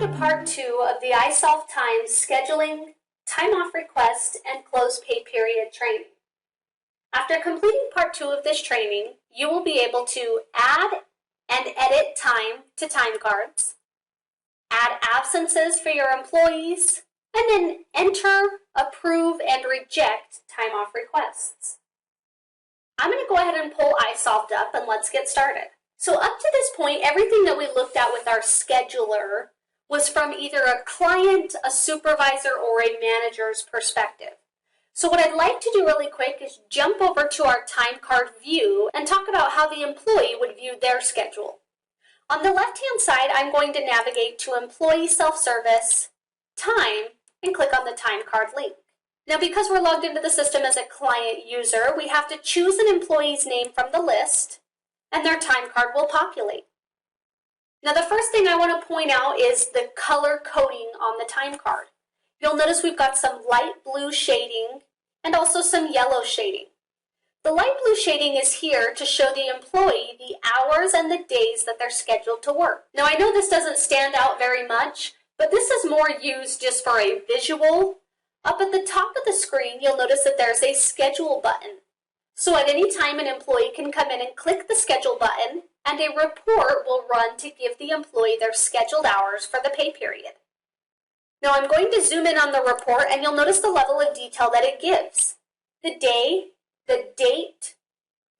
to part 2 of the iSolved Time scheduling, time off request, and close pay period training. After completing part 2 of this training, you will be able to add and edit time to time cards, add absences for your employees, and then enter, approve, and reject time off requests. I'm going to go ahead and pull iSolved up and let's get started. So up to this point, everything that we looked at with our scheduler was from either a client, a supervisor, or a manager's perspective. So what I'd like to do really quick is jump over to our time card view and talk about how the employee would view their schedule. On the left-hand side, I'm going to navigate to Employee Self-Service, Time, and click on the time card link. Now, because we're logged into the system as a client user, we have to choose an employee's name from the list, and their time card will populate. Now, the first thing I want to point out is the color coding on the time card. You'll notice we've got some light blue shading and also some yellow shading. The light blue shading is here to show the employee the hours and the days that they're scheduled to work. Now, I know this doesn't stand out very much, but this is more used just for a visual. Up at the top of the screen, you'll notice that there's a schedule button. So at any time, an employee can come in and click the schedule button, and a report will run to give the employee their scheduled hours for the pay period. Now I'm going to zoom in on the report, and you'll notice the level of detail that it gives. The day, the date,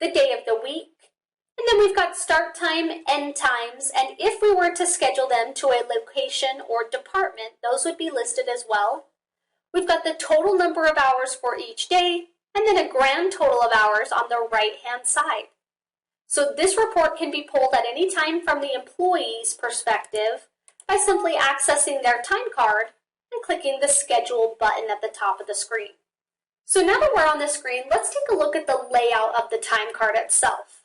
the day of the week, and then we've got start time, end times, and if we were to schedule them to a location or department, those would be listed as well. We've got the total number of hours for each day, and then a grand total of hours on the right-hand side. So this report can be pulled at any time from the employee's perspective by simply accessing their time card and clicking the Schedule button at the top of the screen. So now that we're on the screen, let's take a look at the layout of the time card itself.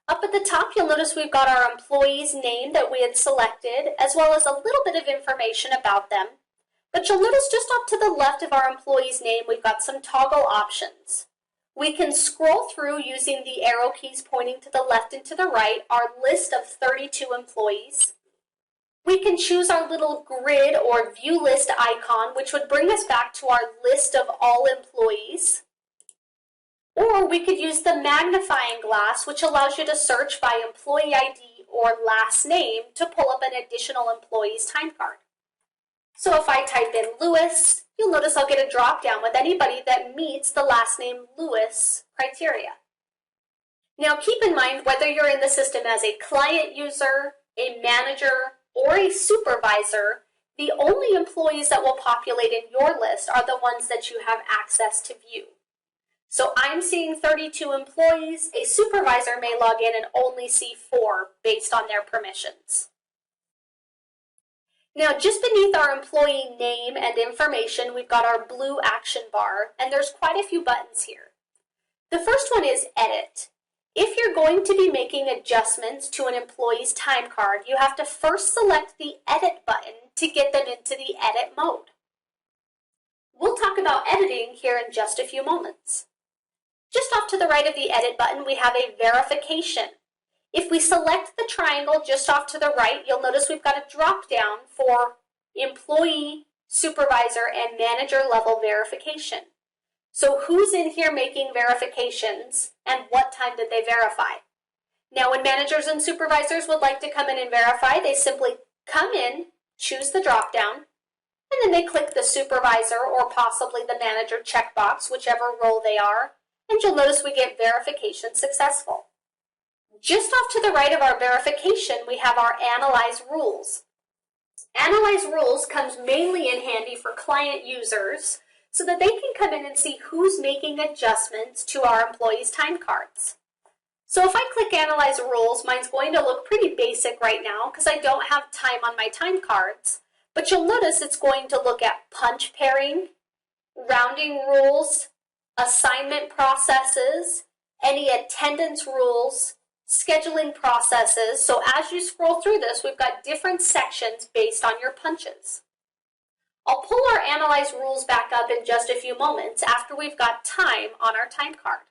Up at the top, you'll notice we've got our employee's name that we had selected, as well as a little bit of information about them. But you'll notice just off to the left of our employee's name, we've got some toggle options. We can scroll through using the arrow keys pointing to the left and to the right, our list of 32 employees. We can choose our little grid or view list icon, which would bring us back to our list of all employees. Or we could use the magnifying glass, which allows you to search by employee ID or last name to pull up an additional employee's time card. So if I type in Lewis, you'll notice I'll get a drop-down with anybody that meets the last name Lewis criteria. Now keep in mind, whether you're in the system as a client user, a manager, or a supervisor, the only employees that will populate in your list are the ones that you have access to view. So I'm seeing 32 employees. A supervisor may log in and only see 4 based on their permissions. Now, just beneath our employee name and information, we've got our blue action bar, and there's quite a few buttons here. The first one is Edit. If you're going to be making adjustments to an employee's time card, you have to first select the Edit button to get them into the edit mode. We'll talk about editing here in just a few moments. Just off to the right of the Edit button, we have a verification. If we select the triangle just off to the right, you'll notice we've got a drop-down for employee, supervisor, and manager level verification. So who's in here making verifications and what time did they verify? Now when managers and supervisors would like to come in and verify, they simply come in, choose the drop-down, and then they click the supervisor or possibly the manager checkbox, whichever role they are, and you'll notice we get verification successful. Just off to the right of our verification, we have our Analyze Rules. Analyze Rules comes mainly in handy for client users so that they can come in and see who's making adjustments to our employees' time cards. So if I click Analyze Rules, mine's going to look pretty basic right now because I don't have time on my time cards, but you'll notice it's going to look at punch pairing, rounding rules, assignment processes, any attendance rules, scheduling processes. So as you scroll through this, we've got different sections based on your punches. I'll pull our Analyze Rules back up in just a few moments after we've got time on our time card.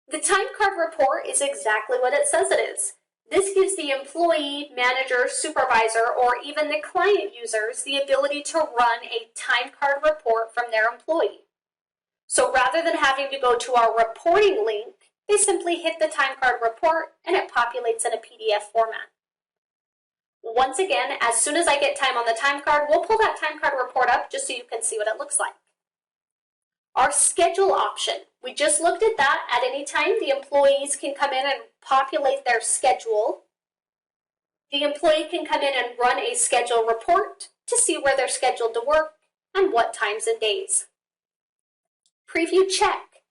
The time card report is exactly what it says it is. This gives the employee, manager, supervisor, or even the client users the ability to run a time card report from their employee. So rather than having to go to our reporting link, they simply hit the time card report and it populates in a PDF format. Once again, as soon as I get time on the time card, we'll pull that time card report up just so you can see what it looks like. Our schedule option, we just looked at that. At any time, the employees can come in and populate their schedule. The employee can come in and run a schedule report to see where they're scheduled to work and what times and days. Preview check.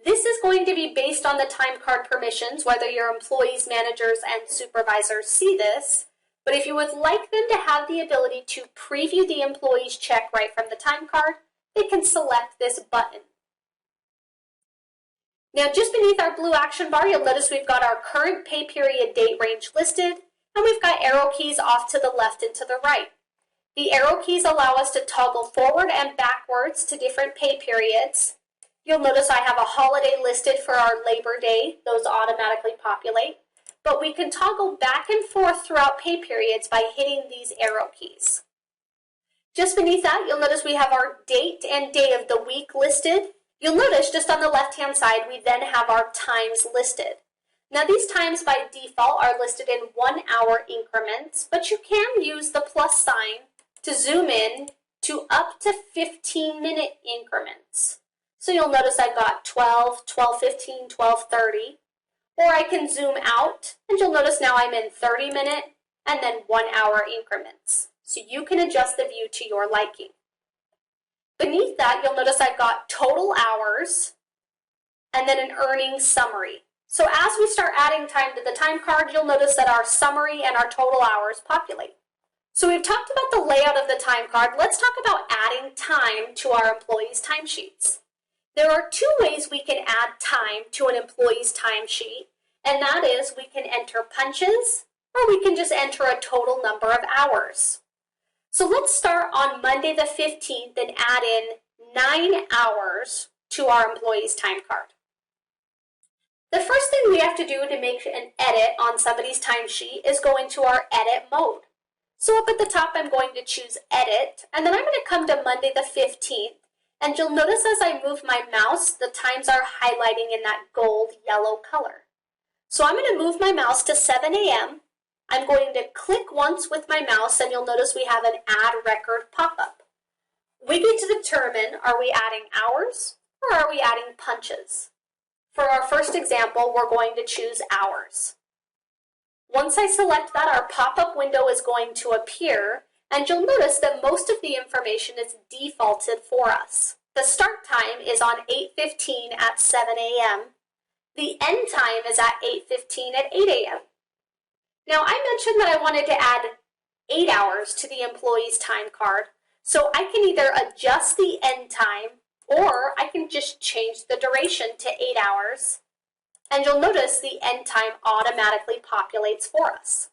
This is going to be based on the time card permissions, whether your employees, managers, and supervisors see this. But if you would like them to have the ability to preview the employee's check right from the time card, they can select this button. Now, just beneath our blue action bar, you'll notice we've got our current pay period date range listed, and we've got arrow keys off to the left and to the right. The arrow keys allow us to toggle forward and backwards to different pay periods. You'll notice I have a holiday listed for our Labor Day. Those automatically populate. But we can toggle back and forth throughout pay periods by hitting these arrow keys. Just beneath that, you'll notice we have our date and day of the week listed. You'll notice just on the left-hand side, we then have our times listed. Now these times by default are listed in 1 hour increments, but you can use the plus sign to zoom in to up to 15-minute increments. So you'll notice I've got 12, 12:15, 12:30, or I can zoom out, and you'll notice now I'm in 30-minute and then 1 hour increments. So you can adjust the view to your liking. Beneath that, you'll notice I've got total hours and then an earnings summary. So as we start adding time to the time card, you'll notice that our summary and our total hours populate. So we've talked about the layout of the time card. Let's talk about adding time to our employees' timesheets. There are 2 ways we can add time to an employee's timesheet, and that is we can enter punches or we can just enter a total number of hours. So let's start on Monday the 15th and add in 9 hours to our employee's time card. The first thing we have to do to make an edit on somebody's timesheet is go into our edit mode. So up at the top, I'm going to choose edit, and then I'm going to come to Monday the 15th, and you'll notice as I move my mouse, the times are highlighting in that gold yellow color. So I'm going to move my mouse to 7 a.m. I'm going to click once with my mouse, and you'll notice we have an add record pop-up. We get to determine, are we adding hours or are we adding punches? For our first example, we're going to choose hours. Once I select that, our pop-up window is going to appear, and you'll notice that most of the information is defaulted for us. The start time is on 8:15 at 7 a.m. The end time is at 8:15 at 8 a.m. Now, I mentioned that I wanted to add 8 hours to the employee's time card, so I can either adjust the end time or I can just change the duration to 8 hours, and you'll notice the end time automatically populates for us.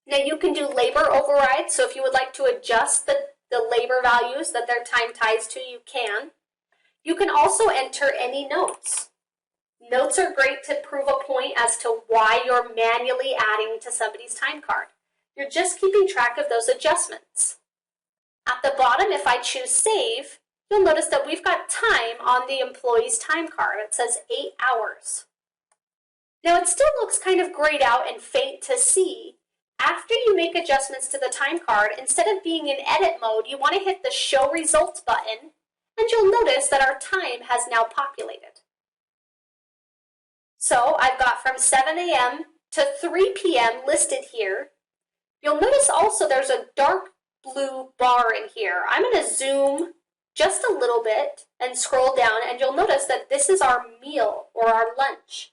Now you can do labor override, so if you would like to adjust the labor values that their time ties to, you can. You can also enter any notes. Notes are great to prove a point as to why you're manually adding to somebody's time card. You're just keeping track of those adjustments. At the bottom, if I choose save, you'll notice that we've got time on the employee's time card. It says 8 hours. Now it still looks kind of grayed out and faint to see. After you make adjustments to the time card, instead of being in edit mode, you want to hit the show results button, and you'll notice that our time has now populated. So I've got from 7 a.m. to 3 p.m. listed here. You'll notice also there's a dark blue bar in here. I'm going to zoom just a little bit and scroll down, and you'll notice that this is our meal or our lunch.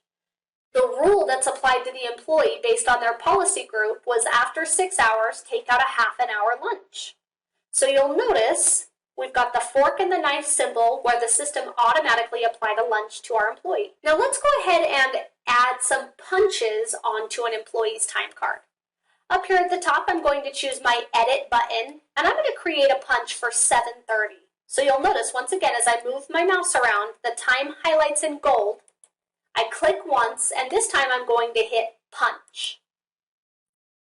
The rule that's applied to the employee based on their policy group was after 6 hours, take out a half an hour lunch. So you'll notice we've got the fork and the knife symbol where the system automatically applied a lunch to our employee. Now let's go ahead and add some punches onto an employee's time card. Up here at the top, I'm going to choose my edit button, and I'm going to create a punch for 7:30. So you'll notice once again as I move my mouse around, the time highlights in gold. I click once, and this time I'm going to hit punch.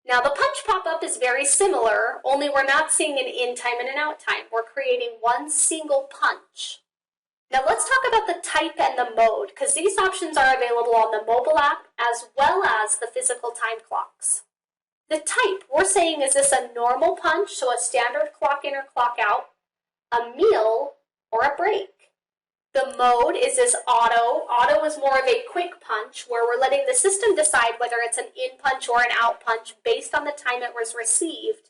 Now the punch pop-up is very similar, only we're not seeing an in time and an out time. We're creating one single punch. Now let's talk about the type and the mode, because these options are available on the mobile app as well as the physical time clocks. The type, we're saying, is this a normal punch, so a standard clock in or clock out, a meal, or a break? The mode is this auto. Auto is more of a quick punch where we're letting the system decide whether it's an in punch or an out punch based on the time it was received.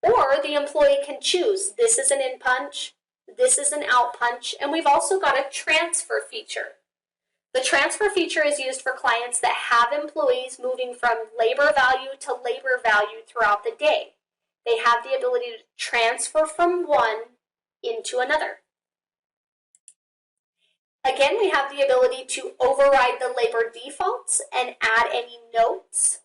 Or the employee can choose, this is an in punch, this is an out punch, and we've also got a transfer feature. The transfer feature is used for clients that have employees moving from labor value to labor value throughout the day. They have the ability to transfer from one into another. Again, we have the ability to override the labor defaults and add any notes.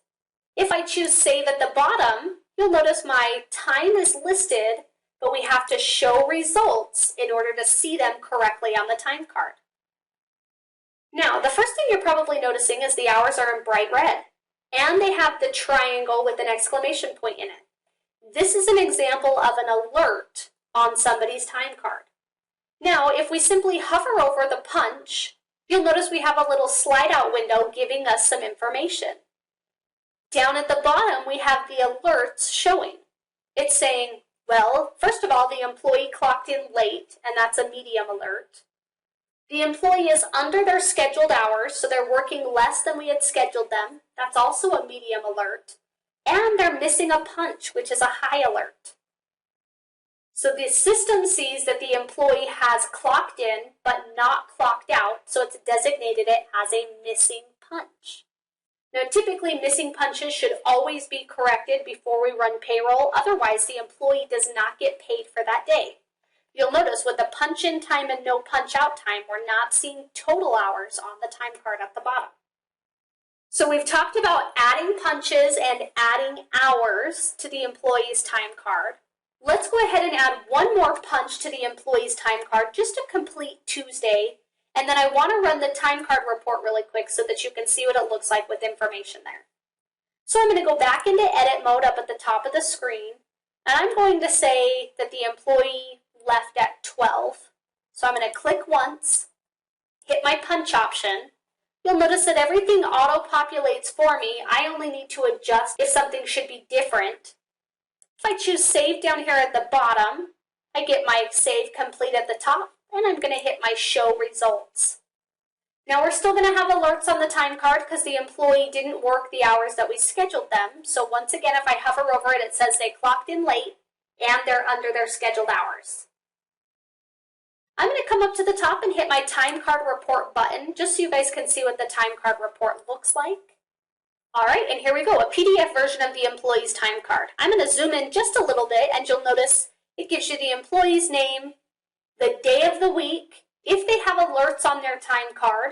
If I choose Save at the bottom, you'll notice my time is listed, but we have to show results in order to see them correctly on the time card. Now, the first thing you're probably noticing is the hours are in bright red, and they have the triangle with an exclamation point in it. This is an example of an alert on somebody's time card. Now, if we simply hover over the punch, you'll notice we have a little slide out window giving us some information. Down at the bottom, we have the alerts showing. It's saying, well, first of all, the employee clocked in late, and that's a medium alert. The employee is under their scheduled hours, so they're working less than we had scheduled them. That's also a medium alert. And they're missing a punch, which is a high alert. So the system sees that the employee has clocked in but not clocked out, so it's designated it as a missing punch. Now, typically missing punches should always be corrected before we run payroll, otherwise the employee does not get paid for that day. You'll notice with the punch in time and no punch out time, we're not seeing total hours on the time card at the bottom. So we've talked about adding punches and adding hours to the employee's time card. Let's go ahead and add one more punch to the employee's time card just to complete Tuesday, and then I want to run the time card report really quick so that you can see what it looks like with information there. So I'm going to go back into edit mode up at the top of the screen, and I'm going to say that the employee left at 12. So I'm going to click once, hit my punch option. You'll notice that everything auto-populates for me. I only need to adjust if something should be different. If I choose Save down here at the bottom, I get my Save Complete at the top, and I'm going to hit my Show Results. Now we're still going to have alerts on the time card because the employee didn't work the hours that we scheduled them. So once again, if I hover over it, it says they clocked in late and they're under their scheduled hours. I'm going to come up to the top and hit my time card report button just so you guys can see what the time card report looks like. All right, and here we go, a PDF version of the employee's time card. I'm going to zoom in just a little bit, and you'll notice it gives you the employee's name, the day of the week, if they have alerts on their time card,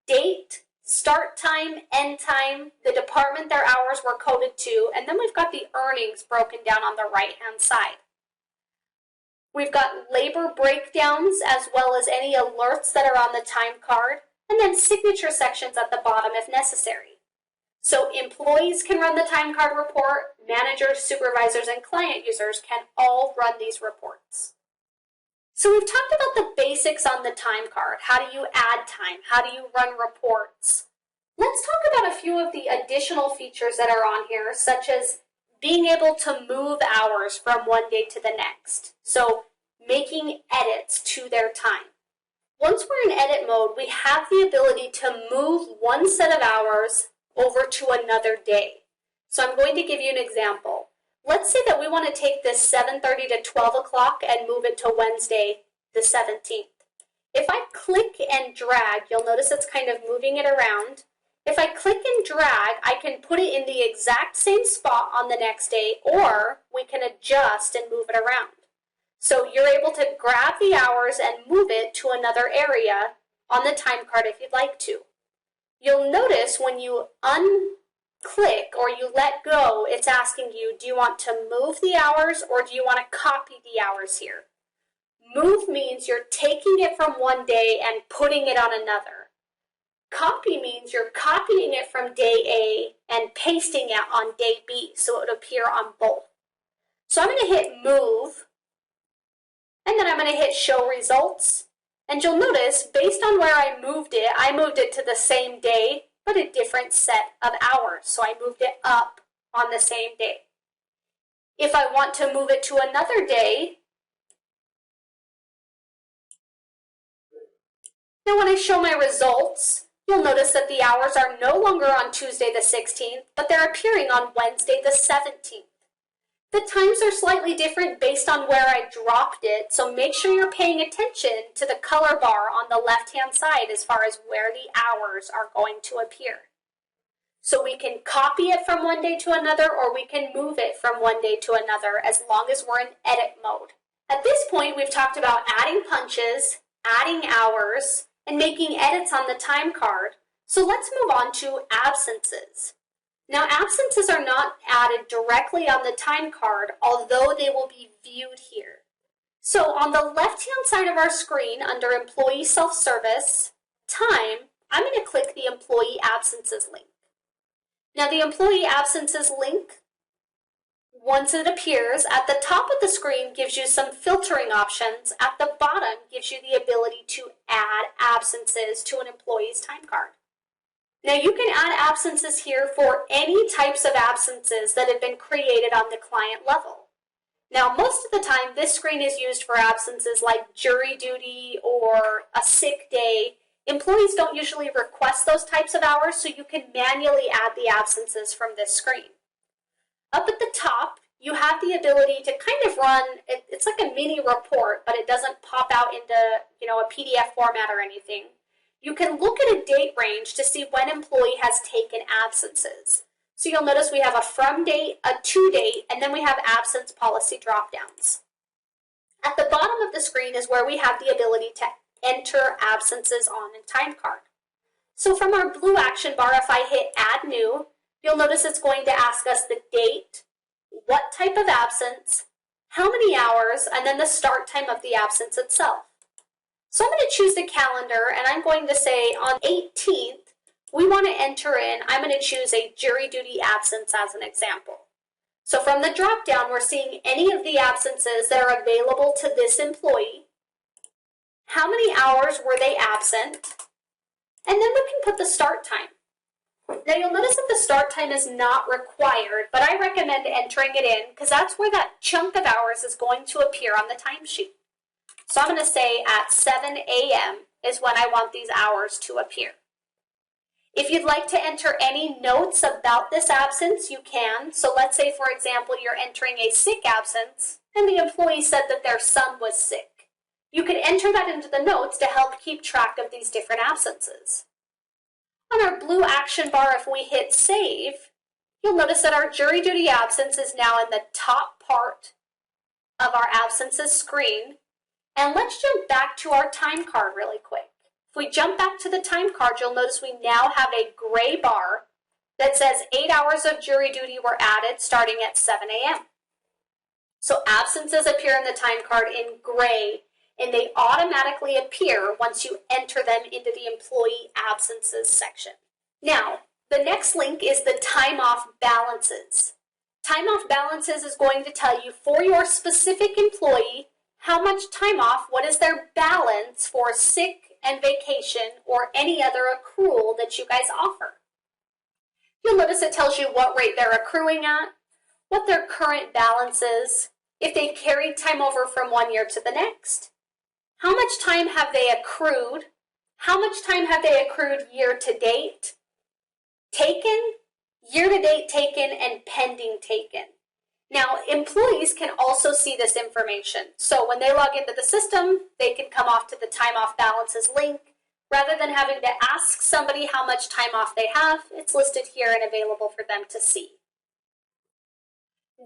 date, start time, end time, the department their hours were coded to, and then we've got the earnings broken down on the right-hand side. We've got labor breakdowns as well as any alerts that are on the time card, and then signature sections at the bottom if necessary. So employees can run the time card report, managers, supervisors, and client users can all run these reports. So we've talked about the basics on the time card. How do you add time? How do you run reports? Let's talk about a few of the additional features that are on here, such as being able to move hours from one day to the next. So making edits to their time. Once we're in edit mode, we have the ability to move one set of hours over to another day. So I'm going to give you an example. Let's say that we want to take this 7:30 to 12 o'clock and move it to Wednesday the 17th. If I click and drag, you'll notice it's kind of moving it around. If I click and drag, I can put it in the exact same spot on the next day, or we can adjust and move it around. So you're able to grab the hours and move it to another area on the time card if you'd like to. You'll notice when you unclick or you let go, it's asking you, do you want to move the hours or do you want to copy the hours here? Move means you're taking it from one day and putting it on another. Copy means you're copying it from day A and pasting it on day B so it would appear on both. So I'm going to hit move, and then I'm going to hit show results. And you'll notice, based on where I moved it to the same day, but a different set of hours. So I moved it up on the same day. If I want to move it to another day, now when I show my results, you'll notice that the hours are no longer on Tuesday the 16th, but they're appearing on Wednesday the 17th. The times are slightly different based on where I dropped it, so make sure you're paying attention to the color bar on the left-hand side as far as where the hours are going to appear. So we can copy it from one day to another, or we can move it from one day to another as long as we're in edit mode. At this point, we've talked about adding punches, adding hours, and making edits on the time card. So let's move on to absences. Now, absences are not added directly on the time card, although they will be viewed here. So on the left-hand side of our screen, under Employee Self-Service, Time, I'm going to click the Employee Absences link. Now, the Employee Absences link, once it appears, at the top of the screen gives you some filtering options. At the bottom gives you the ability to add absences to an employee's time card. Now you can add absences here for any types of absences that have been created on the client level. Now most of the time this screen is used for absences like jury duty or a sick day. Employees don't usually request those types of hours, so you can manually add the absences from this screen. Up at the top, you have the ability to kind of run, it's like a mini report, but it doesn't pop out into a PDF format or anything. You can look at a date range to see when employee has taken absences. So you'll notice we have a from date, a to date, and then we have absence policy drop-downs. At the bottom of the screen is where we have the ability to enter absences on a time card. So from our blue action bar, if I hit add new, you'll notice it's going to ask us the date, what type of absence, how many hours, and then the start time of the absence itself. So I'm going to choose the calendar, and I'm going to say on 18th, we want to enter in, I'm going to choose a jury duty absence as an example. So from the drop-down, we're seeing any of the absences that are available to this employee, how many hours were they absent, and then we can put the start time. Now you'll notice that the start time is not required, but I recommend entering it in because that's where that chunk of hours is going to appear on the timesheet. So I'm going to say at 7 a.m. is when I want these hours to appear. If you'd like to enter any notes about this absence, you can. So let's say, for example, you're entering a sick absence and the employee said that their son was sick. You could enter that into the notes to help keep track of these different absences. On our blue action bar, if we hit save, you'll notice that our jury duty absence is now in the top part of our absences screen. And let's jump back to our time card really quick. If we jump back to the time card, you'll notice we now have a gray bar that says 8 hours of jury duty were added starting at 7 a.m. So absences appear in the time card in gray, and they automatically appear once you enter them into the employee absences section. Now, the next link is the time off balances. Time off balances is going to tell you for your specific employee how much time off, what is their balance for sick and vacation or any other accrual that you guys offer. You'll notice it tells you what rate they're accruing at, what their current balance is, if they carried time over from one year to the next, how much time have they accrued, how much time have they accrued year to date, taken, year to date taken, and pending taken. Now, employees can also see this information. So when they log into the system, they can come off to the time off balances link. Rather than having to ask somebody how much time off they have, it's listed here and available for them to see.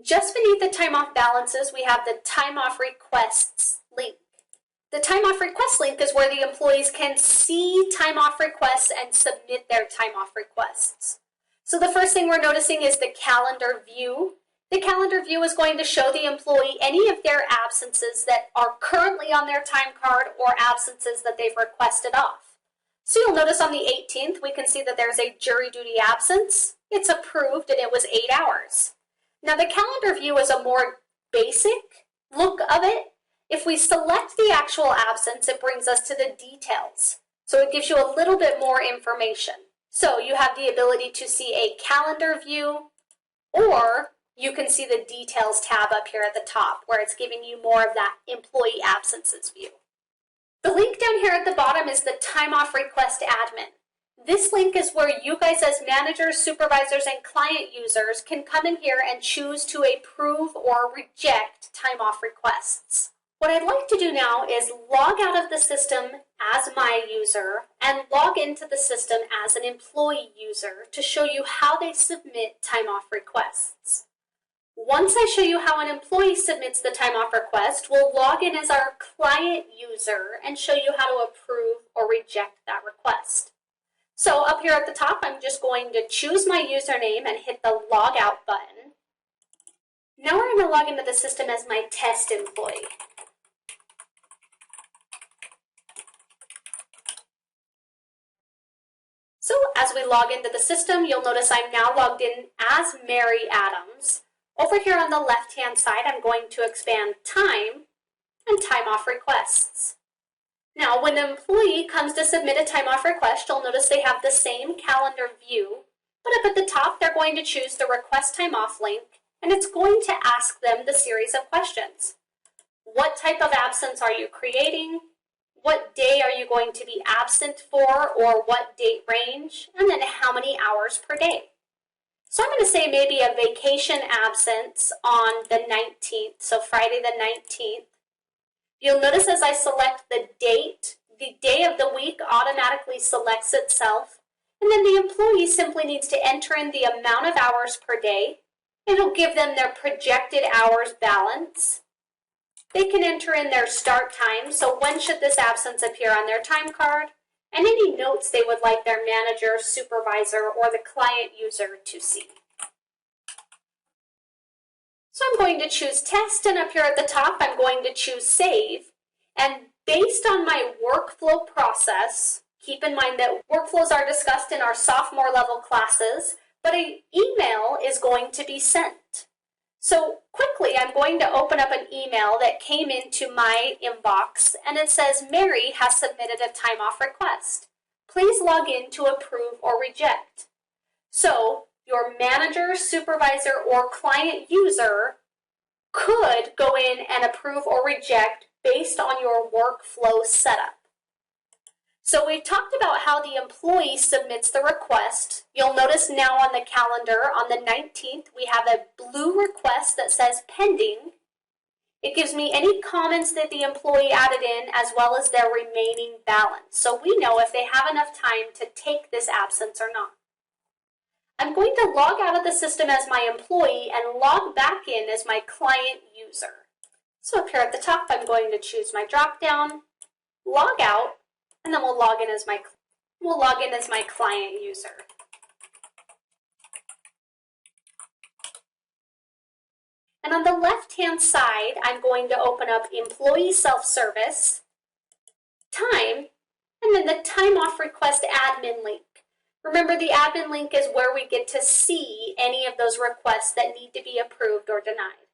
Just beneath the time off balances, we have the time off requests link. The time off request link is where the employees can see time off requests and submit their time off requests. So the first thing we're noticing is the calendar view. The calendar view is going to show the employee any of their absences that are currently on their time card or absences that they've requested off. So you'll notice on the 18th, we can see that there's a jury duty absence. It's approved and it was 8 hours. Now the calendar view is a more basic look of it. If we select the actual absence, it brings us to the details. So it gives you a little bit more information. So you have the ability to see a calendar view, or you can see the details tab up here at the top where it's giving you more of that employee absences view. The link down here at the bottom is the time off request admin. This link is where you guys as managers, supervisors, and client users can come in here and choose to approve or reject time off requests. What I'd like to do now is log out of the system as my user and log into the system as an employee user to show you how they submit time off requests. Once I show you how an employee submits the time off request, we'll log in as our client user and show you how to approve or reject that request. So up here at the top, I'm just going to choose my username and hit the log out button. Now we're going to log into the system as my test employee. So as we log into the system, you'll notice I'm now logged in as Mary Adams. Over here on the left-hand side, I'm going to expand time and time off requests. Now, when an employee comes to submit a time off request, you'll notice they have the same calendar view, but up at the top, they're going to choose the request time off link, and it's going to ask them the series of questions. What type of absence are you creating? What day are you going to be absent for, or what date range? And then how many hours per day? So I'm going to say maybe a vacation absence on the 19th, so Friday the 19th. You'll notice as I select the date day of the week automatically selects itself, and then the employee simply needs to enter in the amount of hours per day. It'll give them their projected hours balance. They can enter in their start time, so when should this absence appear on their time card, and any notes they would like their manager, supervisor, or the client user to see. So I'm going to choose test, and up here at the top I'm going to choose save. And based on my workflow process, keep in mind that workflows are discussed in our sophomore level classes, but an email is going to be sent. So quickly I'm going to open up an email that came into my inbox, and it says Mary has submitted a time off request. Please log in to approve or reject. So your manager, supervisor, or client user could go in and approve or reject based on your workflow setup. So we talked about how the employee submits the request. You'll notice now on the calendar on the 19th, we have a blue request that says pending. It gives me any comments that the employee added in as well as their remaining balance. So we know if they have enough time to take this absence or not. I'm going to log out of the system as my employee and log back in as my client user. So up here at the top, I'm going to choose my drop-down, log out, and then we'll log in as my client user. And on the left-hand side, I'm going to open up Employee Self-Service, Time, and then the Time Off Request Admin link. Remember, the admin link is where we get to see any of those requests that need to be approved or denied.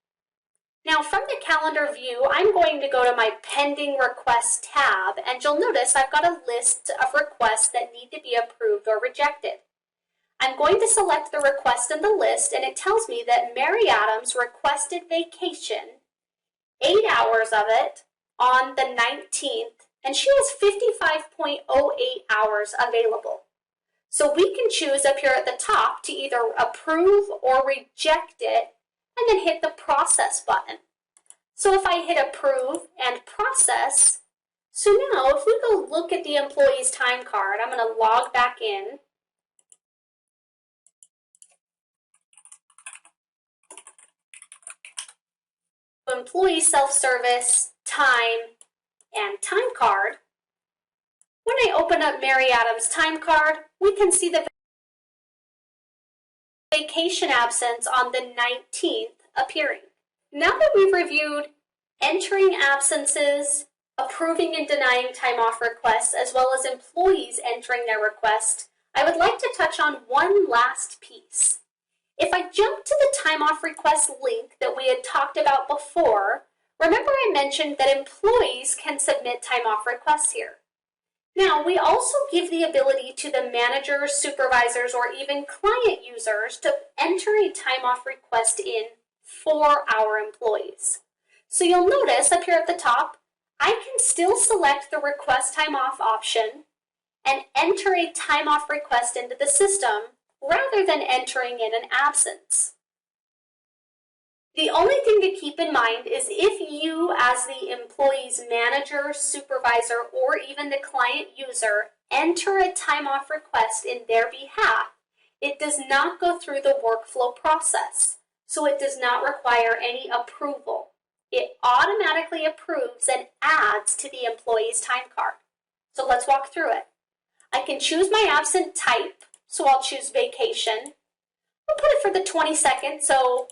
Now, from the calendar view, I'm going to go to my Pending Requests tab, and you'll notice I've got a list of requests that need to be approved or rejected. I'm going to select the request in the list, and it tells me that Mary Adams requested vacation, 8 hours of it, on the 19th, and she has 55.08 hours available. So we can choose up here at the top to either approve or reject it, and then hit the process button. So if I hit approve and process, so now if we go look at the employee's time card, I'm going to log back in. Employee self-service, time, and time card. When I open up Mary Adams' time card, we can see the vacation absence on the 19th appearing. Now that we've reviewed entering absences, approving and denying time off requests, as well as employees entering their request, I would like to touch on one last piece. If I jump to the time off request link that we had talked about before, remember I mentioned that employees can submit time off requests here. Now, we also give the ability to the managers, supervisors, or even client users to enter a time off request in for our employees. So you'll notice up here at the top, I can still select the request time off option and enter a time off request into the system rather than entering in an absence. The only thing to keep in mind is if you, as the employee's manager, supervisor, or even the client user, enter a time off request in their behalf, it does not go through the workflow process, so it does not require any approval. It automatically approves and adds to the employee's time card. So let's walk through it. I can choose my absent type, so I'll choose vacation. I'll put it for the 22nd, so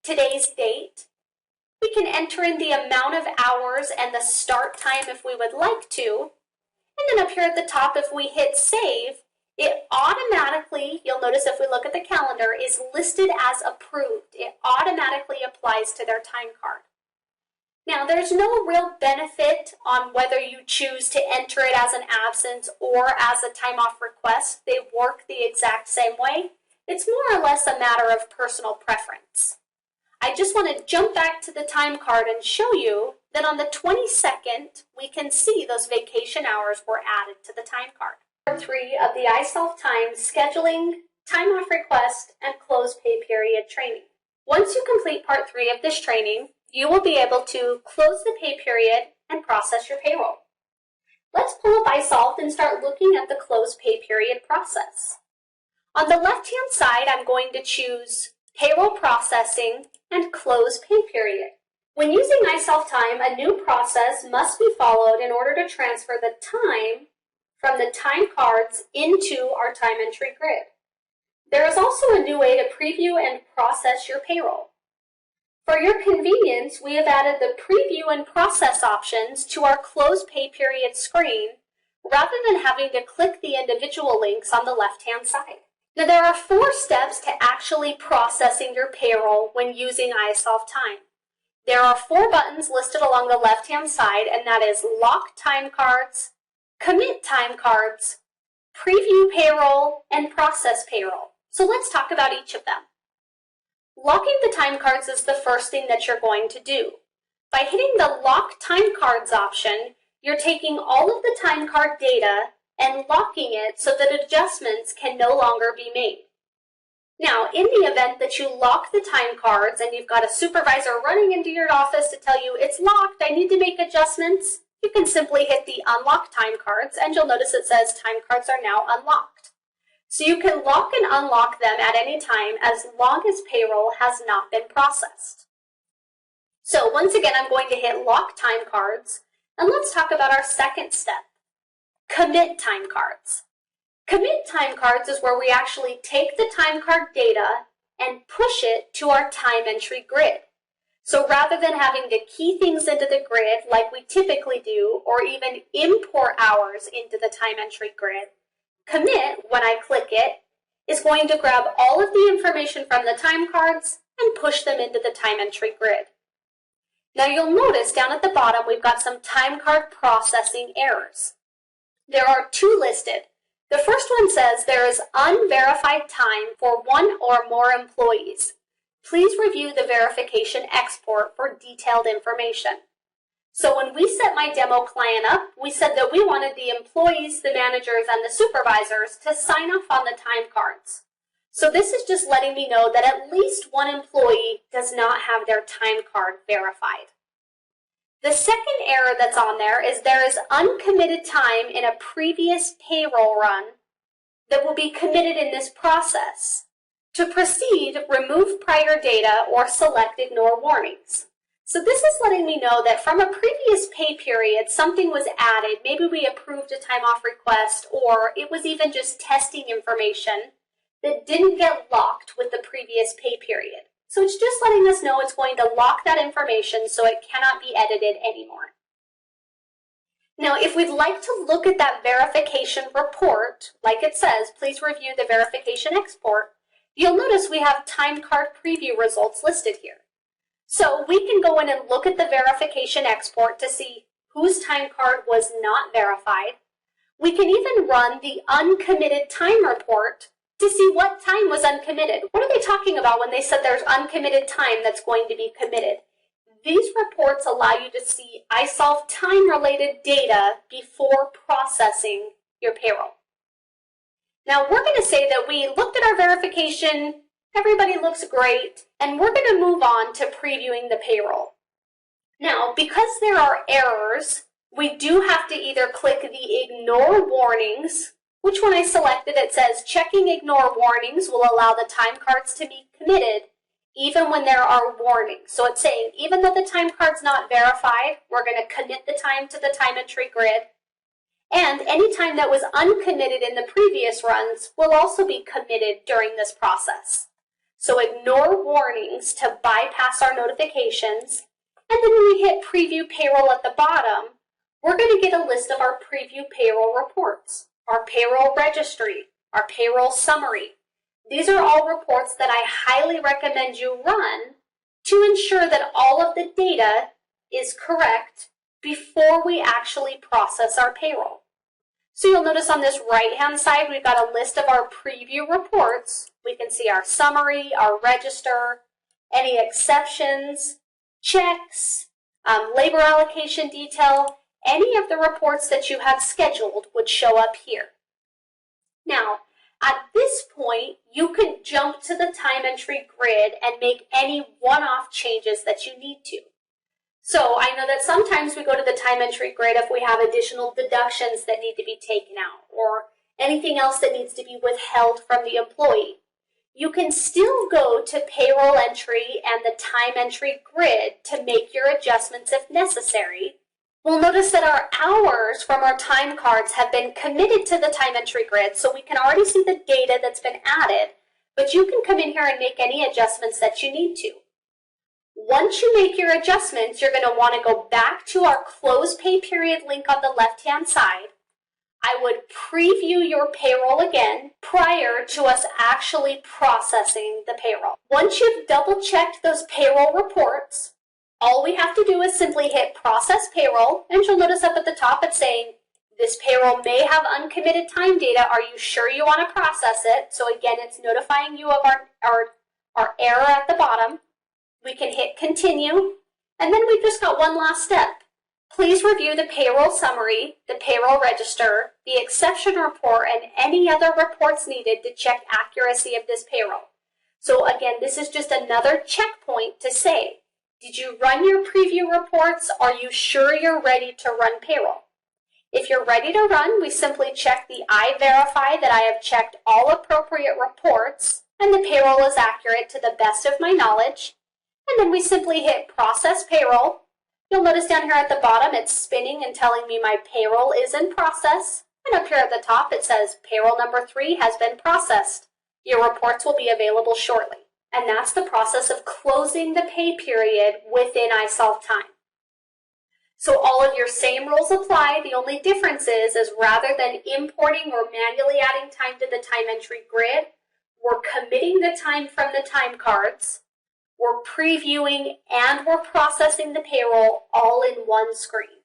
today's date. We can enter in the amount of hours and the start time if we would like to. And then up here at the top, if we hit save, it automatically, you'll notice if we look at the calendar, is listed as approved. It automatically applies to their time card. Now, there's no real benefit on whether you choose to enter it as an absence or as a time off request. They work the exact same way. It's more or less a matter of personal preference. I just want to jump back to the time card and show you that on the 22nd, we can see those vacation hours were added to the time card. Part 3 of the iSolved Time Scheduling, Time Off Request, and Close Pay Period training. Once you complete Part 3 of this training, you will be able to close the pay period and process your payroll. Let's pull up iSolved and start looking at the close pay period process. On the left-hand side, I'm going to choose Payroll Processing and Close Pay Period. When using iSolved Time, a new process must be followed in order to transfer the time from the time cards into our time entry grid. There is also a new way to preview and process your payroll. For your convenience, we have added the preview and process options to our close pay period screen rather than having to click the individual links on the left-hand side. Now, there are 4 steps to actually processing your payroll when using iSolved Time. There are 4 buttons listed along the left-hand side, and that is Lock Time Cards, Commit Time Cards, Preview Payroll, and Process Payroll. So let's talk about each of them. Locking the time cards is the first thing that you're going to do. By hitting the Lock Time Cards option, you're taking all of the time card data and locking it so that adjustments can no longer be made. Now, in the event that you lock the time cards and you've got a supervisor running into your office to tell you it's locked, I need to make adjustments, you can simply hit the Unlock Time Cards and you'll notice it says time cards are now unlocked. So you can lock and unlock them at any time as long as payroll has not been processed. So once again, I'm going to hit Lock Time Cards, and let's talk about our second step, Commit Time Cards. Commit Time Cards is where we actually take the time card data and push it to our time entry grid. So rather than having to key things into the grid like we typically do, or even import hours into the time entry grid, Commit, when I click it, is going to grab all of the information from the time cards and push them into the time entry grid. Now you'll notice down at the bottom we've got some time card processing errors. There are 2 listed. The first one says there is unverified time for 1 or more employees. Please review the verification export for detailed information. So when we set my demo client up, we said that we wanted the employees, the managers, and the supervisors to sign off on the time cards. So this is just letting me know that at least 1 employee does not have their time card verified. The second error that's on there is uncommitted time in a previous payroll run that will be committed in this process. To proceed, remove prior data or select Ignore Warnings. So this is letting me know that from a previous pay period, something was added. Maybe we approved a time off request, or it was even just testing information that didn't get locked with the previous pay period. So it's just letting us know it's going to lock that information so it cannot be edited anymore. Now, if we'd like to look at that verification report, like it says, please review the verification export, you'll notice we have time card preview results listed here. So we can go in and look at the verification export to see whose time card was not verified. We can even run the uncommitted time report to see what time was uncommitted. What are they talking about when they said there's uncommitted time that's going to be committed? These reports allow you to see iSolved time-related data before processing your payroll. Now, we're going to say that we looked at our verification, everybody looks great, and we're going to move on to previewing the payroll. Now, because there are errors, we do have to either click the Ignore Warnings, which when I selected, it says checking Ignore Warnings will allow the time cards to be committed even when there are warnings. So it's saying, even though the time card's not verified, we're going to commit the time to the time entry grid. And any time that was uncommitted in the previous runs will also be committed during this process. So ignore warnings to bypass our notifications. And then when we hit Preview Payroll at the bottom, we're going to get a list of our preview payroll reports, our payroll registry, our payroll summary. These are all reports that I highly recommend you run to ensure that all of the data is correct before we actually process our payroll. So you'll notice on this right-hand side, we've got a list of our preview reports. We can see our summary, our register, any exceptions, checks, labor allocation detail, any of the reports that you have scheduled would show up here. Now, at this point, you can jump to the time entry grid and make any one-off changes that you need to. So I know that sometimes we go to the time entry grid if we have additional deductions that need to be taken out or anything else that needs to be withheld from the employee. You can still go to payroll entry and the time entry grid to make your adjustments if necessary. We'll notice that our hours from our time cards have been committed to the time entry grid, so we can already see the data that's been added, but you can come in here and make any adjustments that you need to. Once you make your adjustments, you're going to want to go back to our close pay period link on the left-hand side. I would preview your payroll again prior to us actually processing the payroll. Once you've double-checked those payroll reports, all we have to do is simply hit Process Payroll, and you'll notice up at the top it's saying, this payroll may have uncommitted time data. Are you sure you want to process it? So again, it's notifying you of our error at the bottom. We can hit Continue, and then we've just got one last step. Please review the payroll summary, the payroll register, the exception report, and any other reports needed to check accuracy of this payroll. So again, this is just another checkpoint to say, did you run your preview reports? Are you sure you're ready to run payroll? If you're ready to run, we simply check the I verify that I have checked all appropriate reports and the payroll is accurate to the best of my knowledge. And then we simply hit Process Payroll. You'll notice down here at the bottom it's spinning and telling me my payroll is in process. And up here at the top it says payroll number 3 has been processed. Your reports will be available shortly. And that's the process of closing the pay period within iSolved time. So all of your same rules apply. The only difference is rather than importing or manually adding time to the time entry grid, we're committing the time from the time cards, we're previewing, and we're processing the payroll all in one screen.